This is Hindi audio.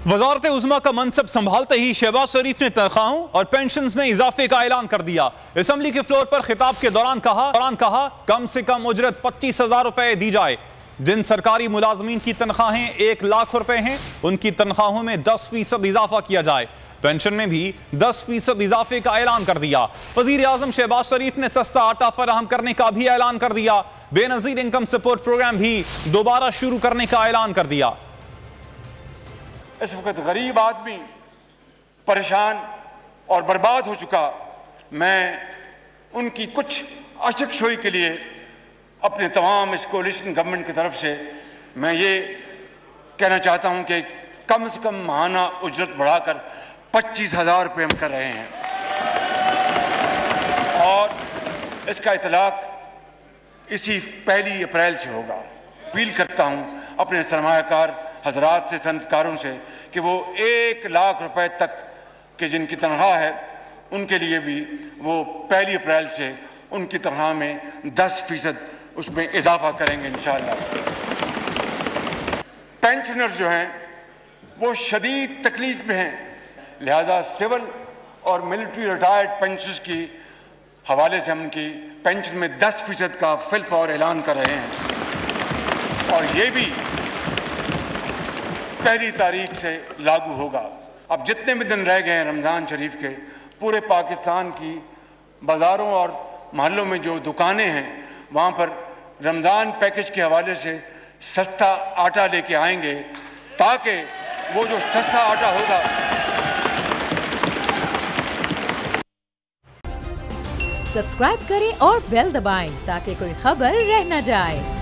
वजारत उज़्मा का मनसब संभालते ही शहबाज शरीफ ने तनख्वाहों और पेंशन में इजाफे का ऐलान कर दिया। असम्बली के फ्लोर पर खिताब के दौरान कहा कम से कम उजरत 25,000 रुपए दी जाए। जिन सरकारी मुलाजमीन की तनख्वाहें 1 लाख रुपए हैं, उनकी तनख्वाहों में 10% इजाफा किया जाए। पेंशन में भी 10% इजाफे का ऐलान कर दिया। वजीर आजम शहबाज शरीफ ने सस्ता आटा फराहम करने का भी ऐलान कर दिया। बेनजीर इनकम सपोर्ट प्रोग्राम भी दोबारा शुरू करने का ऐलान कर दिया। इस वक्त गरीब आदमी परेशान और बर्बाद हो चुका। मैं उनकी कुछ अशकशोई के लिए अपने तमाम इस कोलिशन गवर्नमेंट की तरफ से मैं ये कहना चाहता हूँ कि कम से कम माहाना उजरत बढ़ाकर 25,000 रुपये हम कर रहे हैं और इसका इतलाक इसी 1 अप्रैल से होगा। अपील करता हूँ अपने सरमायाकार हजरात से, सनतकारों से कि वो 1 लाख रुपए तक के जिनकी तनख्वाह है उनके लिए भी वो 1 अप्रैल से उनकी तनख्वाह में 10% उसमें इजाफा करेंगे इंशाअल्लाह। पेंशनर्स जो हैं वो शदीद तकलीफ में हैं, लिहाजा सिविल और मिलिट्री रिटायर्ड पेंशनर्स की हवाले से हम उनकी पेंशन में 10% का फिलफौर ऐलान कर रहे हैं और ये भी 1 तारीख से लागू होगा। अब जितने भी दिन रह गए हैं रमज़ान शरीफ के, पूरे पाकिस्तान की बाज़ारों और महल्लों में जो दुकानें हैं वहाँ पर रमज़ान पैकेज के हवाले से सस्ता आटा लेके आएंगे ताकि वो जो सस्ता आटा होगा। सब्सक्राइब करें और बेल दबाएं ताकि कोई खबर रह न जाए।